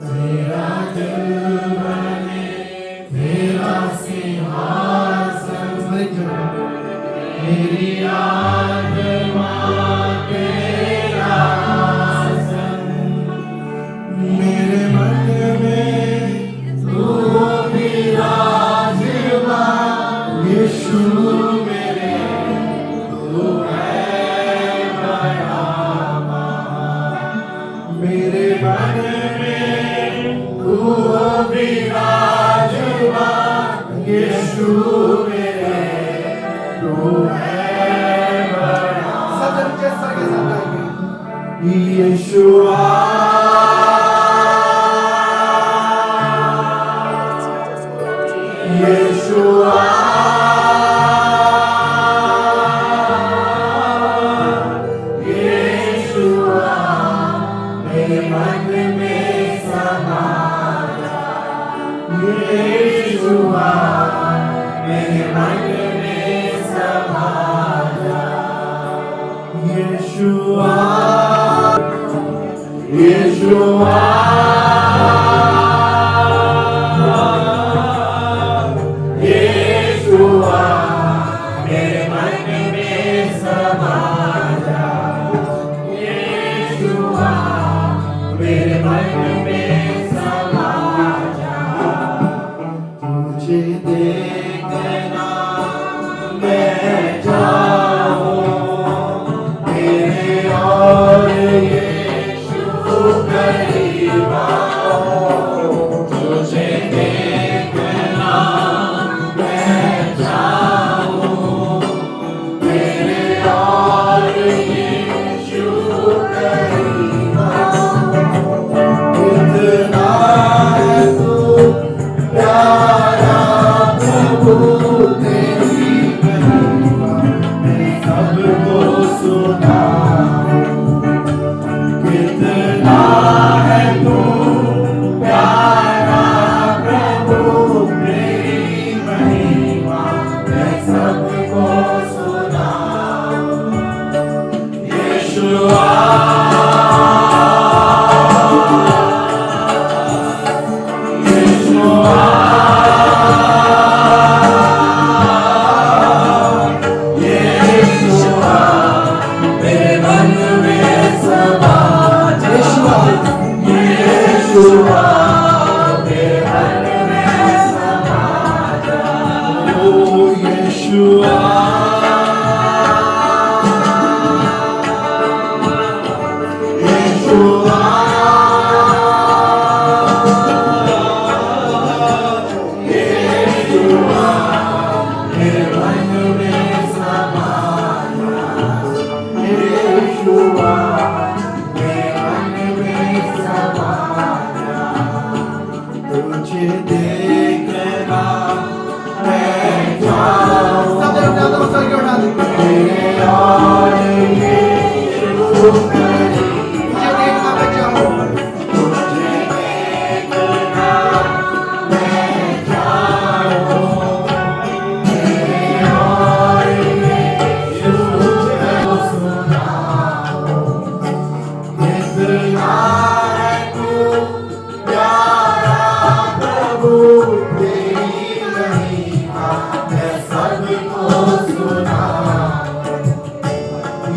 मेरा दिल बने तेरा सिंहासन, मेरी आत्मा तेरा आसन, मेरे मन में तू यीशु मेरे तू है बड़ा महान, मेरे मन में तू विराजमान, यीशु मेरे तू है बड़ा, यीशुआ यीशुआ मेरे मन में समा जा, यीशुआ मेरे मन में समा जा, यीशुआ यीशुआ यीशुआ मेरे मन में समा जा, यीशुआ मेरे मन में समा जा, तुझे देखना मैं चाहूं, तेरे और यीशु करीब आओ, तुझे देखना मैं चाहूं, तेरे और यीशु करीब आओ, इतना है तू प्यारा प्रभु तेरी महिमा मैं सबको सुनाऊं, कितना है तू प्यारा प्रभु तेरी महिमा मैं सबको सुनाऊं, यीशुआ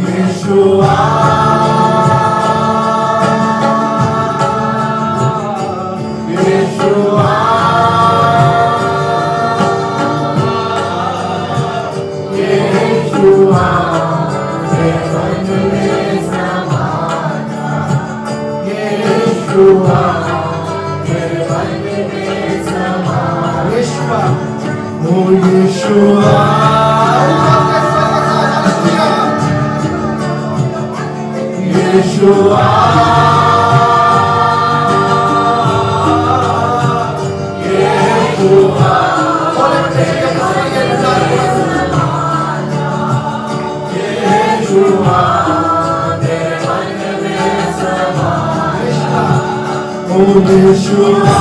Yeshua, Yeshua, Yeshua, Yeshua, oh Yeshua, Yeshua, Yeshua, oh Yeshua,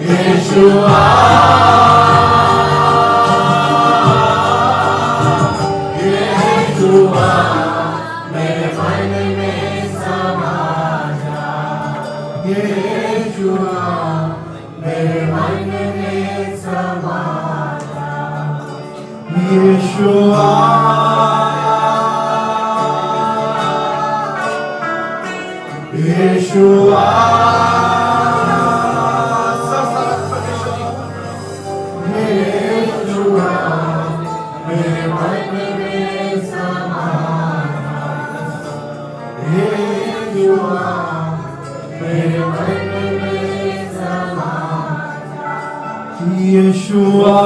Yeshua, Yeshua, मेरे मन में समा जा, Yeshua, मेरे मन में समा जा, Yeshua, Yeshua, Yeshua, मेरे मन में समा जा, Yeshua, मेरे मन में समा जा, Yeshua,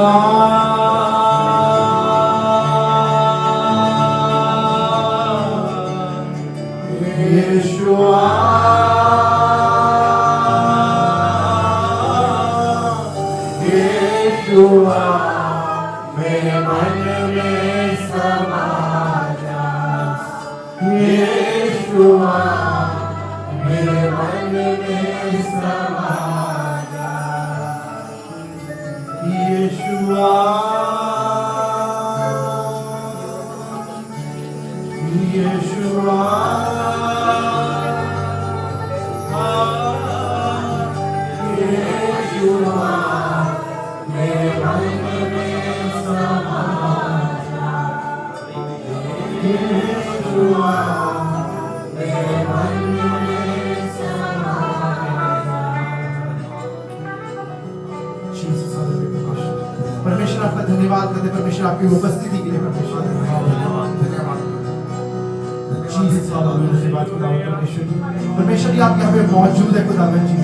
Yeshua, Yeshua, मेरे मन में समा जा, Yeshua, मेरे मन में समा जा, Yeshua, Yeshua, Yeshua, मेरे मन में समा जा, Yeshua, मेरे मन में समा जा। Jesus, hallelujah. परमेश्वर आपका धन्यवाद करते, परमेश्वर आपकी उपस्थिति के लिए परमेश्वर धन्यवाद। Jesus, hallelujah, धन्यवाद खुदावंद परमेश्वर जी, परमेश्वर जी आप यहाँ पे मौजूद है खुदावंद जी।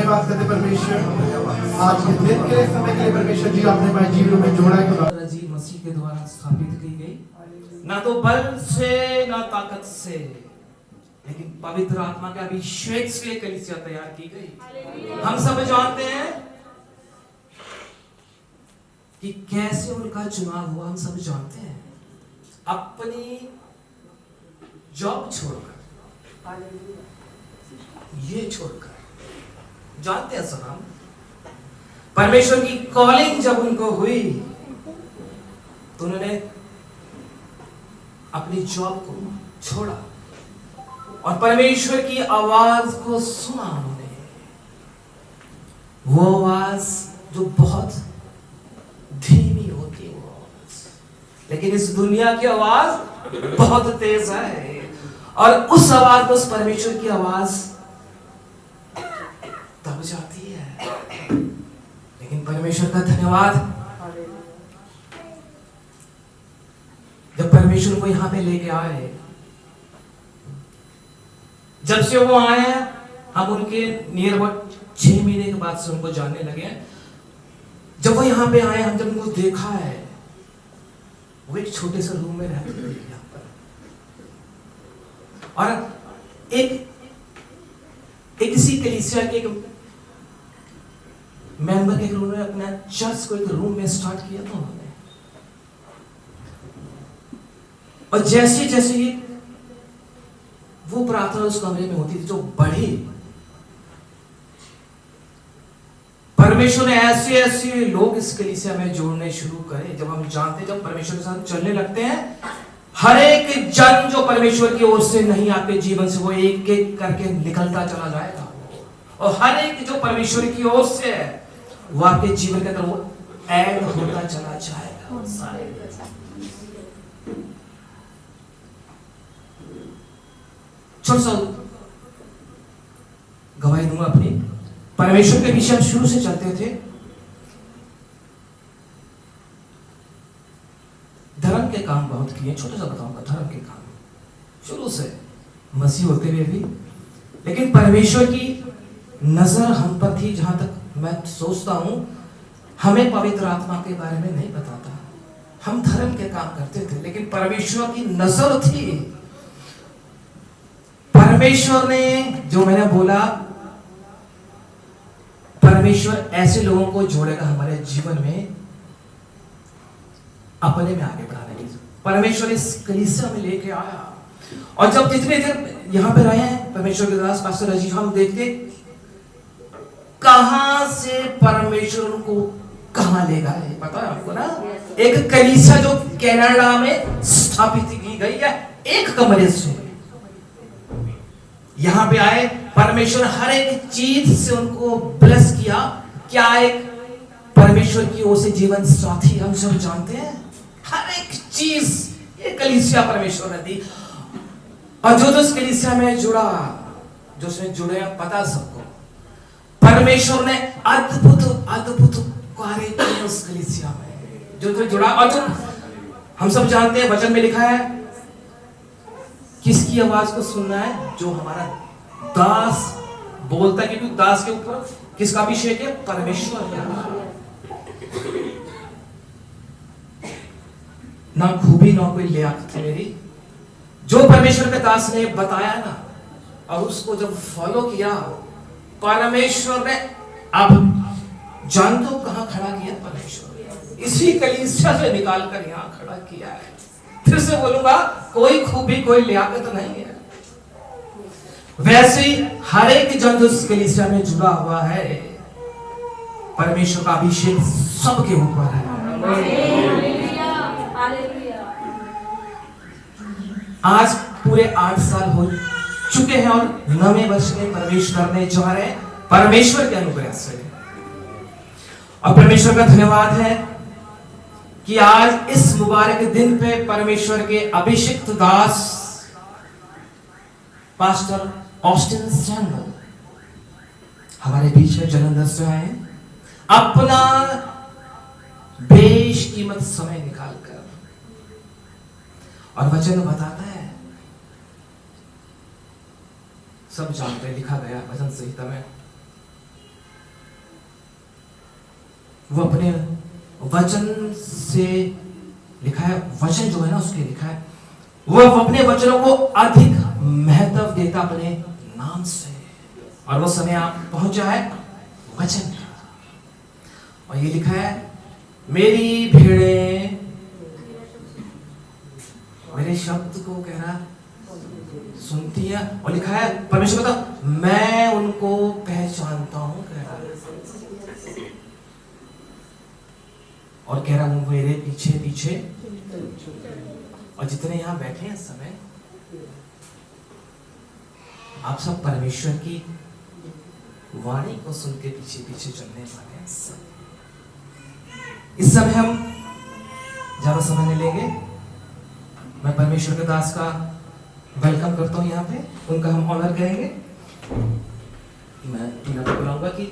धन्यवाद करते परमेश्वर आज के दिन के लिए समय के लिए परमेश्वर जी आपने हमारे जीवन में जोड़ा है खुदा जी मसीह के द्वारा स्थापित की गई, ना तो बल से ना ताकत से, लेकिन पवित्र आत्मा के अभिषेक से कलीसिया तैयार की गई। हम सब जानते हैं कि कैसे उनका चुनाव हुआ, हम सब जानते हैं। अपनी जॉब छोड़कर, ये छोड़कर, जानते हैं सब हम, परमेश्वर की कॉलिंग जब उनको हुई तो उन्होंने अपनी जॉब को छोड़ा और परमेश्वर की आवाज को सुना उन्होंने। वो आवाज जो बहुत धीमी होती है, वो आवाज, लेकिन इस दुनिया की आवाज बहुत तेज है और उस आवाज में, उस परमेश्वर की आवाज दब जाती है। लेकिन परमेश्वर का धन्यवाद, जब परमेश्वर को यहां पे लेके आए, जब से वो आए, हम उनके नियर अबाउट 6 महीने के बाद से उनको जानने लगे। जब वो यहाँ पे आए, हम जब उनको देखा है, वो एक छोटे से रूम में रहते थे यहाँ पर, और एक किसी कलीसिया के एक मेंबर के उन्होंने अपना चर्च को एक रूम में स्टार्ट किया था उन्होंने। और जैसे जैसे ये वो प्रार्थना उस कमरे में होती थी जो बढ़ी, परमेश्वर ने ऐसे ऐसे लोग इस कलीसिया में जोड़ने शुरू करे। जब हम जानते हैं, जब परमेश्वर के साथ चलने लगते हैं, हर एक जन जो परमेश्वर की ओर से नहीं आपके जीवन से, वो एक एक करके निकलता चला जाएगा, और हर एक जो परमेश्वर की ओर से है वो आपके जीवन के अंदर वो ऐड होता चला जाएगा। छोटा सा गवाही दूंगा अपनी। परमेश्वर के पीछे हम शुरू से चलते थे। धर्म के काम बहुत किए, छोटा सा बताऊंगा धर्म के काम शुरू से मसीह होते हुए भी, लेकिन परमेश्वर की नजर हम पर थी। जहां तक मैं सोचता हूं, हमें पवित्र आत्मा के बारे में नहीं पता था, हम धर्म के काम करते थे, लेकिन परमेश्वर की नजर थी। परमेश्वर ने, जो मैंने बोला, परमेश्वर ऐसे लोगों को जोड़ेगा हमारे जीवन में, अपने में आगे बढ़ाने के लिए। परमेश्वर इस कलीसिया में लेके आया, और जब जितने देर यहां पे रहे हैं परमेश्वर के दास पास्टर राजीव, हम देखते कहां से परमेश्वर उनको कहां ले गए, पता है आपको ना। एक कलीसिया जो कनाडा में स्थापित की गई है, एक कमरे से यहां पे आए, परमेश्वर हर एक चीज से उनको ब्लेस किया। क्या एक परमेश्वर की ओर से जीवन साथी, हम सब जानते हैं, हर एक चीज ये कलीसिया परमेश्वर ने दी। और जो इस कलीसिया में जुड़ा, जो उसमें जुड़े, पता सबको परमेश्वर ने अद्भुत अद्भुत कार्य किए उस कलीसिया में, जो जुड़ा। और जो हम सब जानते हैं, वचन में लिखा है, किसकी आवाज को सुनना है? जो हमारा दास बोलता है, क्योंकि दास के ऊपर किसका अभिषेक है? परमेश्वर का। ना खूबी ना कोई लियाकत मेरी, जो परमेश्वर के दास ने बताया ना, और उसको जब फॉलो किया, परमेश्वर ने, अब जानते हो कहां खड़ा किया? परमेश्वर इसी कलीसिया से निकाल कर यहां खड़ा किया है। फिर से बोलूंगा, कोई खूबी कोई लियाकत नहीं है। वैसे ही हर एक जन जो इस कलीसिया में जुड़ा हुआ है, परमेश्वर का अभिषेक सबके ऊपर है। आज पूरे 8 साल हो चुके हैं, और 9वें वर्ष में प्रवेश करने जा रहे हैं परमेश्वर के अनुग्रह से। और परमेश्वर का धन्यवाद है कि आज इस मुबारक दिन पे परमेश्वर के अभिषिक्त दास पास्टर ऑस्टिन सैमुअल हमारे बीच में जलंधर से आए, अपना बेशकीमत समय निकालकर, और वचन बताता है, सब जानते हैं, लिखा गया वचन संहिता में, वो अपने वचन से लिखा है, वचन जो है ना उसके लिखा है, वो अपने वचनों को अधिक महत्व देता अपने नाम से। और वो समय आप पहुंचा है वचन का, और ये लिखा है मेरी भेड़ें मेरे शब्द को कह रहा सुनती है, और लिखा है परमेश्वर कहता मैं उनको पहचानता हूं, कह रहा है, और कह रहा हूं मेरे पीछे पीछे। और जितने यहां बैठे हैं इस समय, आप सब परमेश्वर की वाणी को सुन के पीछे पीछे चलने वाले हैं। इस समय हम ज्यादा समय नहीं लेंगे, मैं परमेश्वर के दास का वेलकम करता हूं यहाँ पे, उनका हम ऑनर करेंगे। मैं बुलाऊंगा कि